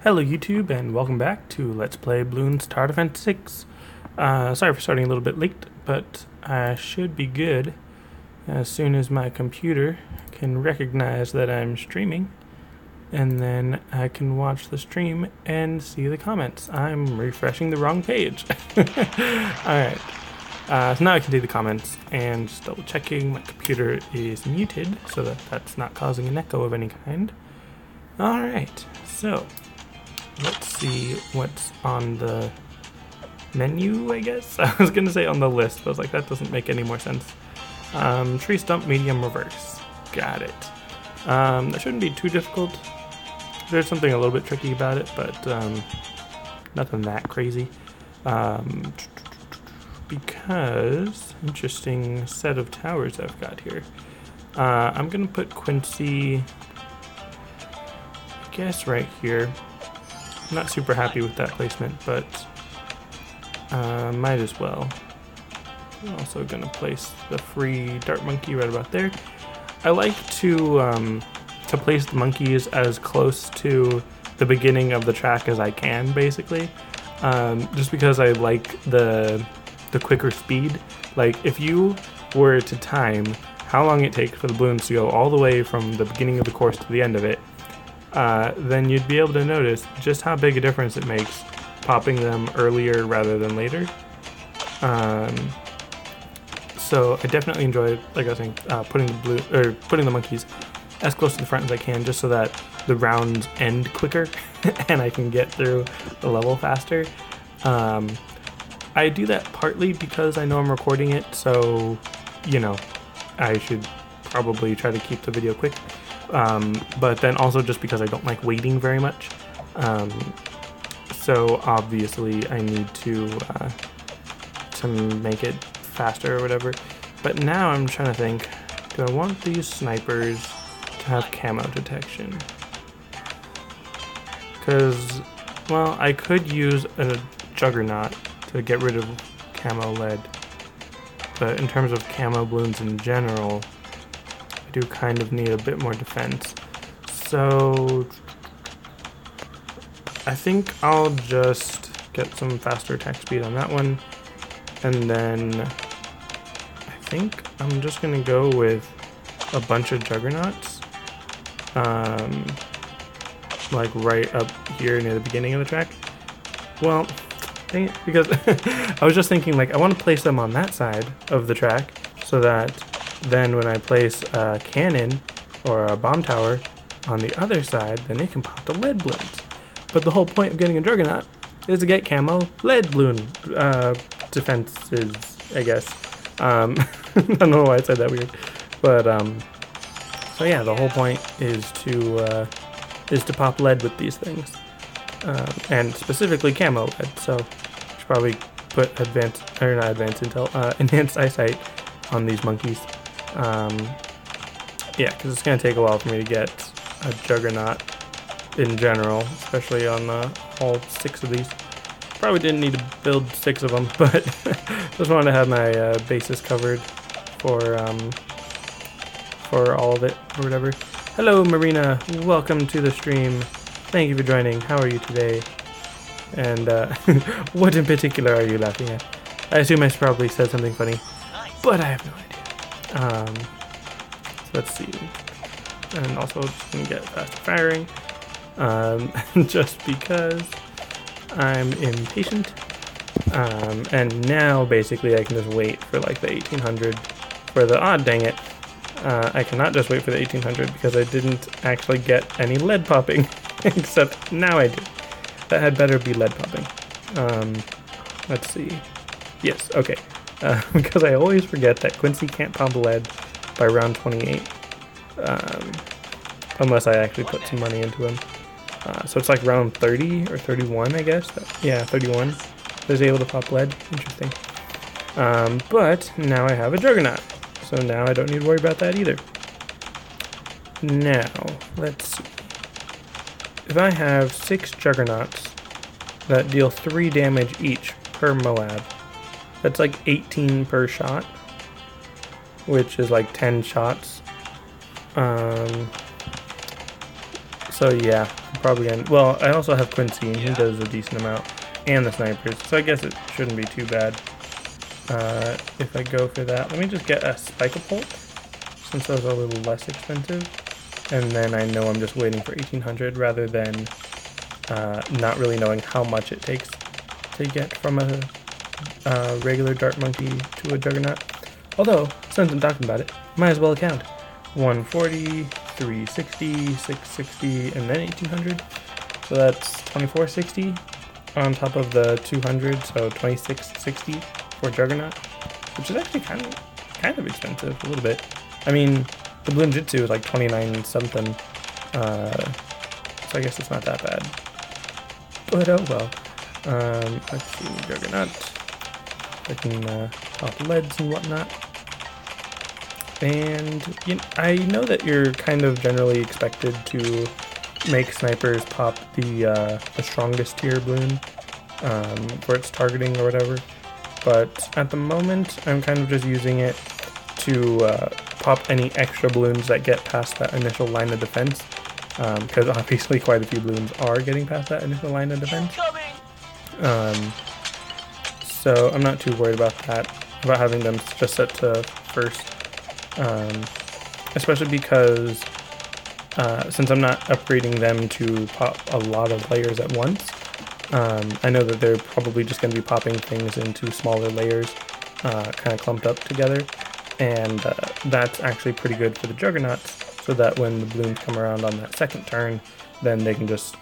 Hello YouTube and welcome back to Let's Play Bloons TD6. Sorry for starting a little bit late, but I should be good as soon as my computer can recognize that I'm streaming, and then I can watch the stream and see the comments. I'm refreshing the wrong page. Alright, so now I can see the comments, and just double checking my computer is muted so that that's not causing an echo of any kind. Alright, so let's see what's on the menu, I guess. I was going to say on the list, but I was like, that doesn't make any more sense. Tree stump, medium, reverse. Got it. That shouldn't be too difficult. There's something a little bit tricky about it, but nothing that crazy. Because, interesting set of towers I've got here. I'm going to put Quincy, I guess, right here. I'm not super happy with that placement, but might as well. I'm also going to place the free dart monkey right about there. I like to place the monkeys as close to the beginning of the track as I can, basically, just because I like the quicker speed. Like, if you were to time how long it takes for the balloons to go all the way from the beginning of the course to the end of it, then you'd be able to notice just how big a difference it makes popping them earlier rather than later. So I definitely enjoy, like I was saying, putting the monkeys as close to the front as I can, just so that the rounds end quicker and I can get through the level faster. I do that partly because I know I'm recording it, so you know I should probably try to keep the video quick. But then also just because I don't like waiting very much. So obviously I need to make it faster or whatever. But now I'm trying to think, do I want these snipers to have camo detection? Because, well, I could use a juggernaut to get rid of camo lead. But in terms of camo balloons in general, I do kind of need a bit more defense. So I think I'll just get some faster attack speed on that one, and then I think I'm just gonna go with a bunch of juggernauts, like right up here near the beginning of the track. Well, dang it, because I was just thinking, like, I want to place them on that side of the track so that then when I place a cannon or a bomb tower on the other side, then it can pop the lead balloons. But the whole point of getting a juggernaut is to get camo lead balloon defenses, I guess. I don't know why I said that weird, but so yeah, the whole point is to pop lead with these things, and specifically camo lead. So I should probably put enhanced eyesight on these monkeys. Yeah, because it's gonna take a while for me to get a juggernaut in general, especially on all 6 of these. Probably didn't need to build 6 of them, but just wanted to have my bases covered for all of it or whatever. Hello Marina, welcome to the stream. Thank you for joining. How are you today? And what in particular are you laughing at? I assume I probably said something funny, but I have no idea. So let's see. And also just gonna get faster firing. Just because I'm impatient. And now basically I can just wait for like the 1800 for the, dang it. I cannot just wait for the 1800 because I didn't actually get any lead popping, except now I do. That had better be lead popping. Let's see. Yes, okay. Because I always forget that Quincy can't pop lead by round 28. Unless I actually put some money into him. So it's like round 30 or 31, I guess. Yeah, 31. I was able to pop lead. Interesting. But now I have a juggernaut. So now I don't need to worry about that either. Now, let's see. If I have 6 juggernauts that deal 3 damage each per Moab, that's like 18 per shot, which is like 10 shots. So yeah, I'm probably gonna. Well, I also have Quincy, and he does a decent amount, and the snipers. So I guess it shouldn't be too bad. If I go for that, let me just get a Spike-a-Pult, since those are a little less expensive. And then I know I'm just waiting for 1800 rather than not really knowing how much it takes to get from a regular Dart Monkey to a Juggernaut. Although, since I'm talking about it, might as well count. 140, 360, 660, and then 1800. So that's 2460 on top of the 200, so 2660 for Juggernaut, which is actually kind of expensive, a little bit. I mean, the Bloon Jitsu is like 29 something, so I guess it's not that bad. But oh well. Let's see, Juggernaut. I can pop leads and whatnot. And I know that you're kind of generally expected to make snipers pop the strongest tier Bloon for its targeting or whatever. But at the moment, I'm kind of just using it to pop any extra Bloons that get past that initial line of defense. Because obviously quite a few Bloons are getting past that initial line of defense. So I'm not too worried about that, about having them just set to first. Especially because since I'm not upgrading them to pop a lot of layers at once, I know that they're probably just going to be popping things into smaller layers, kind of clumped up together, and that's actually pretty good for the Juggernauts, so that when the Bloons come around on that second turn, then they can just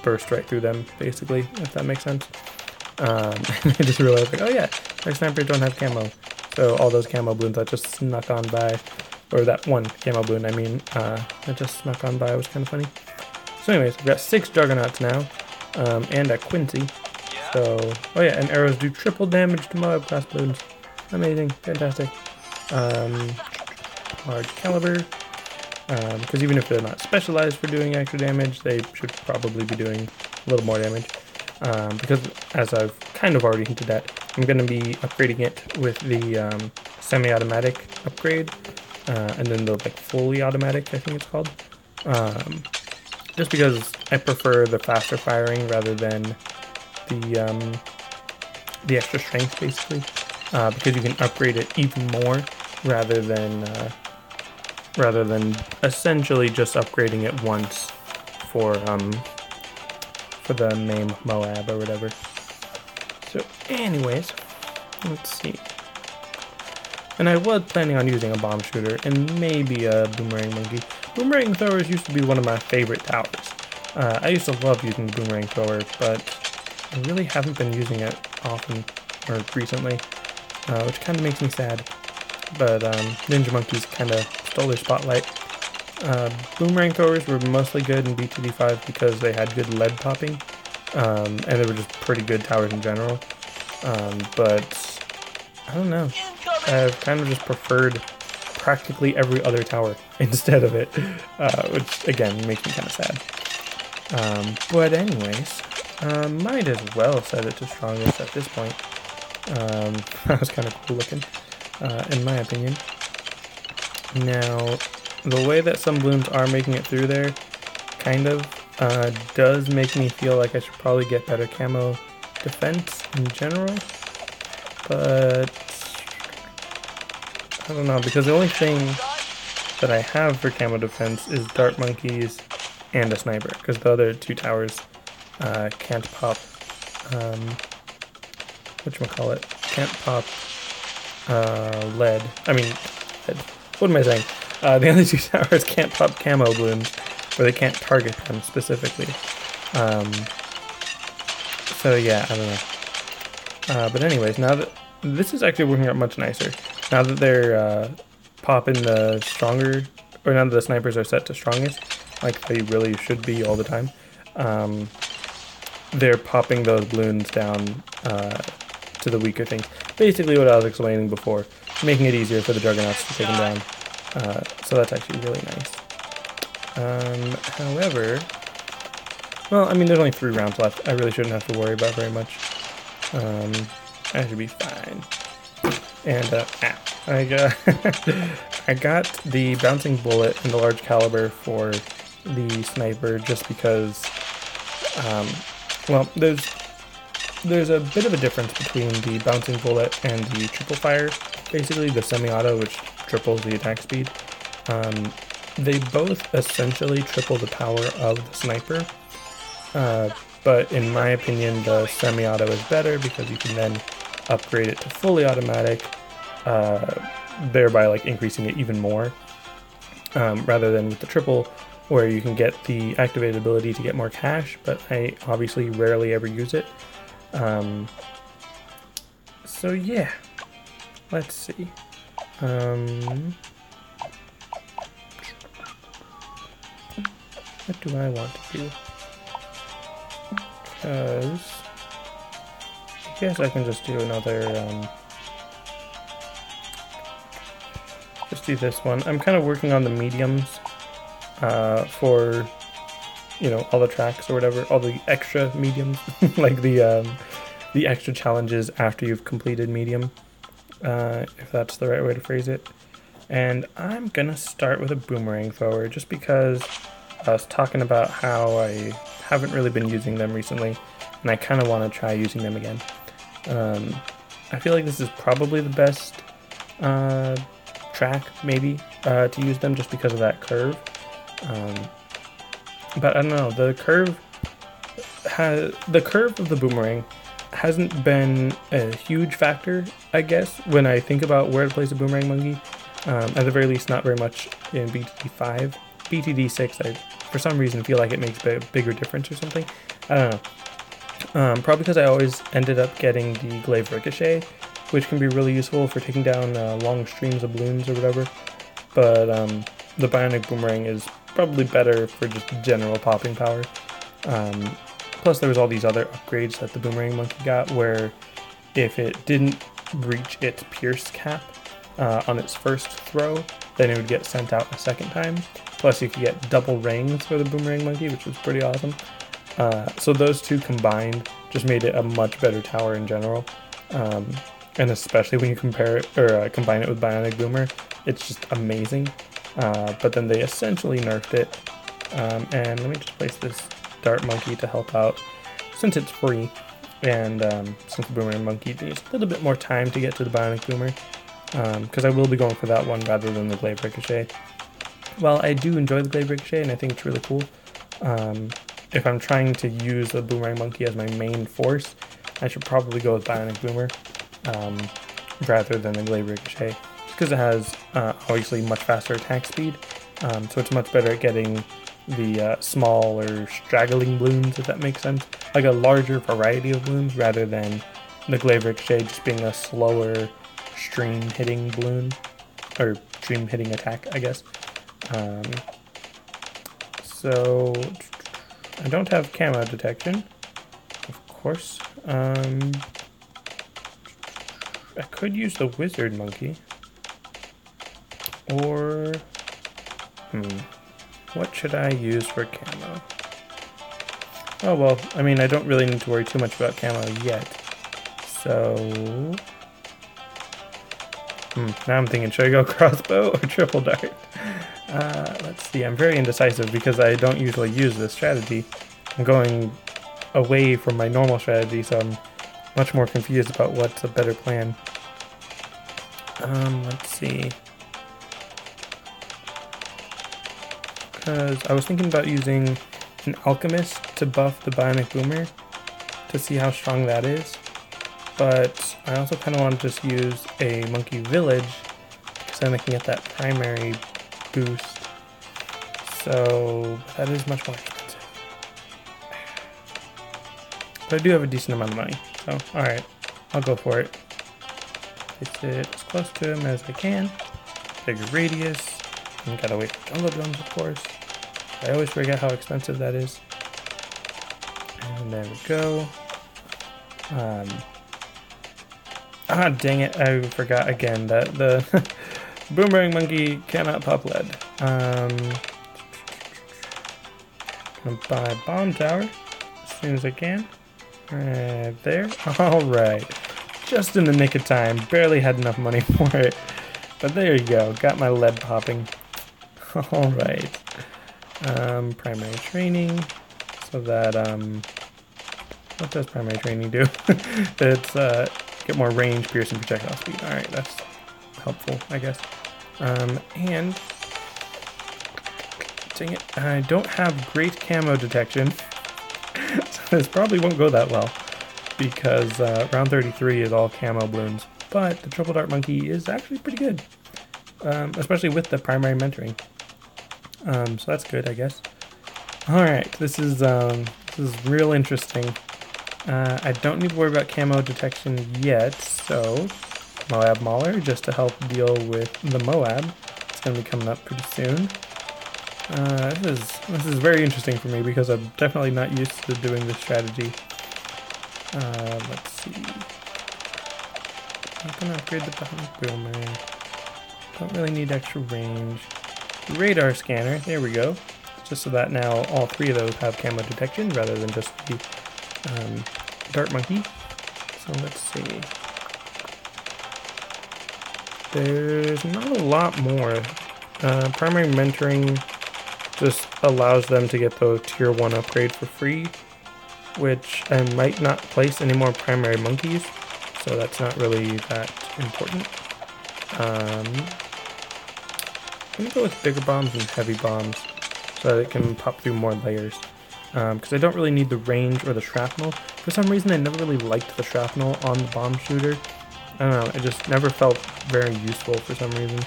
burst right through them, basically, if that makes sense. And I just realized, like, oh yeah, our snipers don't have camo. So all those camo Bloons that just snuck on by, or that one camo Bloon, I mean, that just snuck on by was kind of funny. So anyways, we've got 6 Juggernauts now, and a Quincy. So, oh yeah, and arrows do triple damage to Moab class Bloons. Amazing, fantastic. Large caliber, because even if they're not specialized for doing extra damage, they should probably be doing a little more damage. Because, as I've kind of already hinted at, I'm going to be upgrading it with the semi-automatic upgrade, and then the like fully automatic, I think it's called. Just because I prefer the faster firing rather than the extra strength, basically, because you can upgrade it even more rather than essentially just upgrading it once for the MAME Moab or whatever. So anyways, let's see. And I was planning on using a bomb shooter and maybe a boomerang monkey. Boomerang throwers used to be one of my favorite towers. I used to love using the boomerang thrower, but I really haven't been using it often or recently, which kind of makes me sad. But Ninja Monkeys kind of stole their spotlight. Boomerang throwers were mostly good in BTD6 because they had good lead popping, and they were just pretty good towers in general. But I don't know. I've kind of just preferred practically every other tower instead of it, which again makes me kind of sad. But anyways, might as well set it to strongest at this point. That was kind of cool looking, in my opinion. Now, the way that some Bloons are making it through there, kind of, does make me feel like I should probably get better camo defense in general, but I don't know, because the only thing that I have for camo defense is Dart Monkeys and a Sniper, because the other 2 towers can't pop, whatchamacallit, can't pop lead. I mean, lead. What am I saying? The other 2 towers can't pop camo Bloons, or they can't target them specifically. So yeah, I don't know. But anyways, now that this is actually working out much nicer, now that they're popping the stronger, or now that the snipers are set to strongest, like they really should be all the time, they're popping those Bloons down to the weaker things. Basically what I was explaining before, making it easier for the Juggernauts to take them down. So that's actually really nice. However, well, I mean, there's only 3 rounds left. I really shouldn't have to worry about very much. I should be fine. And, I got, I got the bouncing bullet and the large caliber for the sniper just because, well, there's a bit of a difference between the bouncing bullet and the triple fire. Basically, the semi-auto, which triples the attack speed. They both essentially triple the power of the sniper. But in my opinion, the semi-auto is better because you can then upgrade it to fully automatic, thereby like increasing it even more, rather than with the triple, where you can get the activated ability to get more cash, but I obviously rarely ever use it. So yeah, let's see. What do I want to do? Because I guess I can just do another, just do this one. I'm kind of working on the mediums for, you know, all the tracks or whatever, all the extra mediums, like the extra challenges after you've completed medium, if that's the right way to phrase it. And I'm gonna start with a boomerang thrower just because I was talking about how I haven't really been using them recently, and I kind of want to try using them again. I feel like this is probably the best track, maybe, to use them just because of that curve. But I don't know, the curve of the boomerang hasn't been a huge factor, I guess, when I think about where to place a boomerang monkey. At the very least, not very much in BTD5. BTD6, I, for some reason, feel like it makes a bigger difference or something. I don't know. Probably because I always ended up getting the glaive ricochet, which can be really useful for taking down long streams of balloons or whatever. But the bionic boomerang is probably better for just general popping power. Plus, there was all these other upgrades that the boomerang monkey got, where if it didn't reach its pierce cap on its first throw, then it would get sent out a second time. Plus, you could get double rings for the boomerang monkey, which was pretty awesome. So those two combined just made it a much better tower in general. And especially when you compare it or combine it with Bionic Boomer, it's just amazing. But then they essentially nerfed it. And let me just place this Dart Monkey to help out since it's free. And since the Boomerang Monkey needs a little bit more time to get to the Bionic Boomer. Because I will be going for that one rather than the Glaive Ricochet. Well, I do enjoy the Glaive Ricochet and I think it's really cool. If I'm trying to use the Boomerang Monkey as my main force, I should probably go with Bionic Boomer rather than the Glaive Ricochet. Because it has obviously much faster attack speed, so it's much better at getting the small or straggling balloons, if that makes sense. Like a larger variety of balloons rather than the Glaive Ricochet just being a slower stream hitting balloon, or stream hitting attack, I guess. So I don't have camo detection, of course. I could use the Wizard Monkey, or what should I use for camo? Oh well, I mean, I don't really need to worry too much about camo yet. So now I'm thinking, should I go crossbow or triple dart? Let's see, I'm very indecisive because I don't usually use this strategy. I'm going away from my normal strategy, so I'm much more confused about what's a better plan. Let's see. Because I was thinking about using an Alchemist to buff the Bionic Boomer to see how strong that is. But I also kind of want to just use a Monkey Village because then I can get that primary boost. So that is much more expensive. But I do have a decent amount of money. So alright, I'll go for it. Place it as close to him as I can. Bigger radius. And gotta wait for jungle drums, of course. I always forget how expensive that is. And there we go. Ah, dang it, I forgot again that the Boomerang Monkey cannot pop lead. Gonna buy Bomb Tower as soon as I can. Right there. Alright. Just in the nick of time. Barely had enough money for it. But there you go. Got my lead popping. Alright. Primary training, so that, what does primary training do? It's, get more range, piercing, projectile speed. Alright, that's helpful, I guess. And, dang it, I don't have great camo detection, so this probably won't go that well, because round 33 is all camo balloons, but the triple dart monkey is actually pretty good, especially with the primary mentoring. So that's good, I guess. Alright, this is real interesting. I don't need to worry about camo detection yet, so Moab Mauler, just to help deal with the Moab. It's going to be coming up pretty soon. This is very interesting for me because I'm definitely not used to doing this strategy. Let's see. I'm going to upgrade the boomer. Don't really need extra range. Radar scanner, there we go. Just so that now all three of those have camo detection rather than just the dart monkey. So let's see. There's not a lot more. Primary mentoring just allows them to get the tier 1 upgrade for free, which I might not place any more primary monkeys, so that's not really that important. I'm gonna go with bigger bombs and heavy bombs so that it can pop through more layers. Because I don't really need the range or the shrapnel. For some reason I never really liked the shrapnel on the bomb shooter. I don't know, it just never felt very useful for some reason.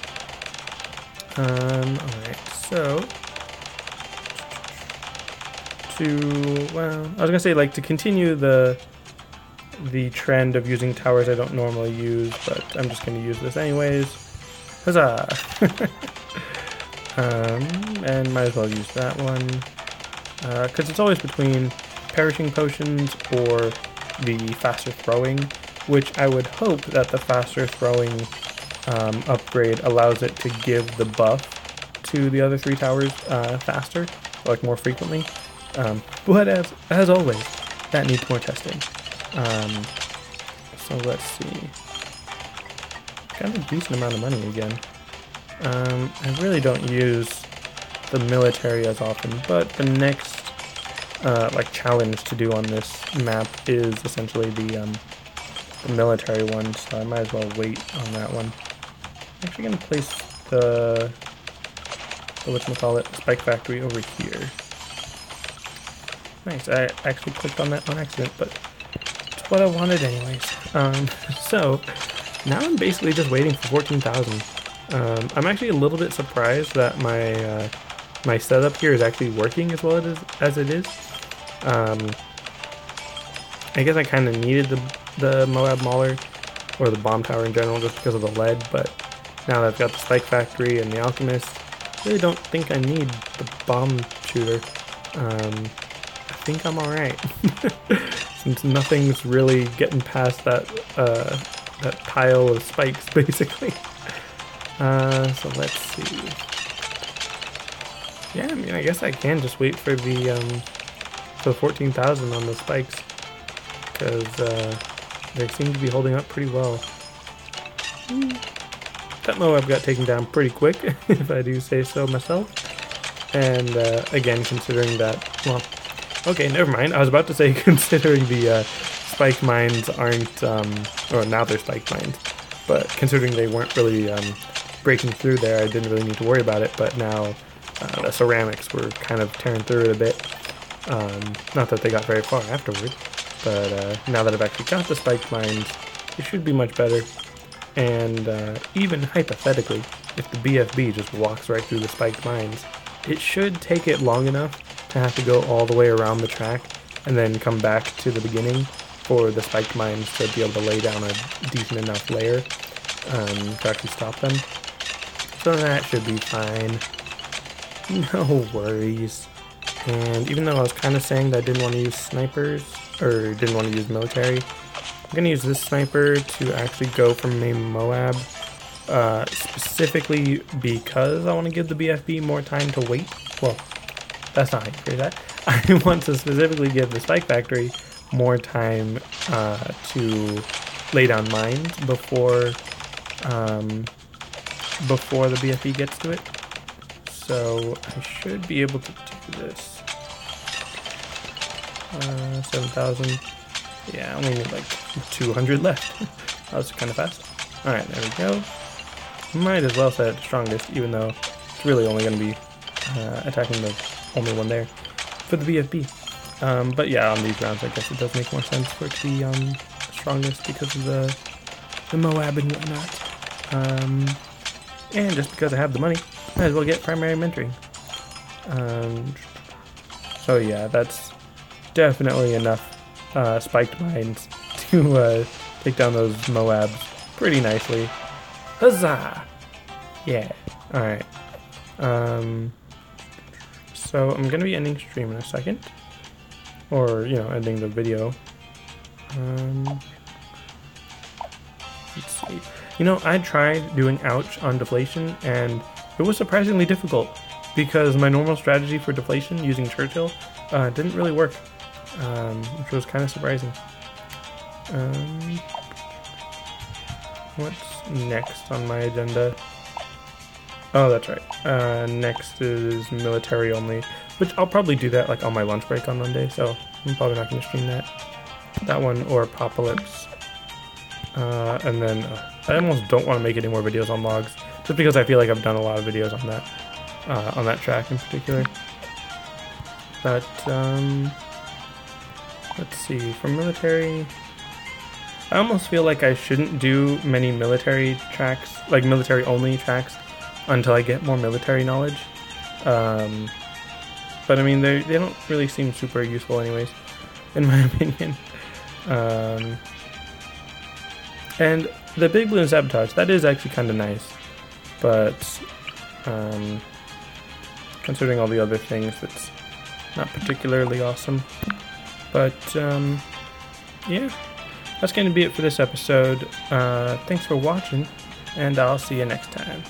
Alright, so I was gonna say, like, to continue the trend of using towers I don't normally use, but I'm just gonna use this anyways. Huzzah! And might as well use that one. Because it's always between perishing potions or the faster throwing, which I would hope that the faster throwing upgrade allows it to give the buff to the other 3 towers faster, like more frequently. But as always, that needs more testing. So let's see. Got a decent amount of money again. I really don't use the military as often, but the next like challenge to do on this map is essentially the military one, so I might as well wait on that one. I'm actually gonna place the whatchamacallit, spike factory over here. Nice, I actually clicked on that on accident, but it's what I wanted anyways. So now I'm basically just waiting for 14,000. I'm actually a little bit surprised that my my setup here is actually working as well as it is. I guess I kind of needed the Moab Mauler, or the bomb tower in general, just because of the lead, but now that I've got the spike factory and the alchemist, I really don't think I need the bomb shooter. I think I'm alright, since nothing's really getting past that that pile of spikes, basically. So let's see. Yeah, I mean, I guess I can just wait for the 14,000 on the spikes, because they seem to be holding up pretty well. That Moab got taken down pretty quick, if I do say so myself. And again, considering that, well, okay, never mind. I was about to say, considering the spike mines aren't, or now they're spike mines, but considering they weren't really breaking through there, I didn't really need to worry about it, but now the ceramics were kind of tearing through it a bit. Not that they got very far afterward, but now that I've actually got the spike mines, it should be much better. And even hypothetically, if the BFB just walks right through the spiked mines, it should take it long enough to have to go all the way around the track and then come back to the beginning for the spiked mines to be able to lay down a decent enough layer to actually stop them. So that should be fine. No worries. And even though I was kind of saying that I didn't want to use snipers, or didn't want to use military, I'm going to use this sniper to actually go from a Moab, specifically because I want to give the BFB more time to wait. Well, that's not how you phrase that. I want to specifically give the Spike Factory more time to lay down mines before the BFB gets to it. So I should be able to do this. 7,000. Yeah, I only need like 200 left. That was kind of fast. Alright, there we go. Might as well set it to strongest, even though it's really only going to be attacking the only one there for the BFB. But yeah, on these rounds, I guess it does make more sense for it to be strongest because of the Moab and whatnot. And just because I have the money, might as well get primary mentoring. So yeah, that's definitely enough spiked mines to take down those Moabs pretty nicely. Huzzah! Yeah. Alright. So I'm gonna be ending stream in a second. Or, you know, ending the video. Let's see. You know, I tried doing ouch on deflation and it was surprisingly difficult because my normal strategy for deflation using Churchill didn't really work, which was kind of surprising. What's next on my agenda? Oh, that's right. Next is military only, which I'll probably do that like on my lunch break on Monday, so I'm probably not going to stream that one or Apocalypse. And then I almost don't want to make any more videos on logs, just because I feel like I've done a lot of videos on that track in particular. But let's see, for military, I almost feel like I shouldn't do many military tracks, like military only tracks, until I get more military knowledge. But I mean, they don't really seem super useful anyways, in my opinion. And the big balloon sabotage, that is actually kind of nice, but considering all the other things, that's not particularly awesome. But yeah, that's going to be it for this episode. Thanks for watching, and I'll see you next time.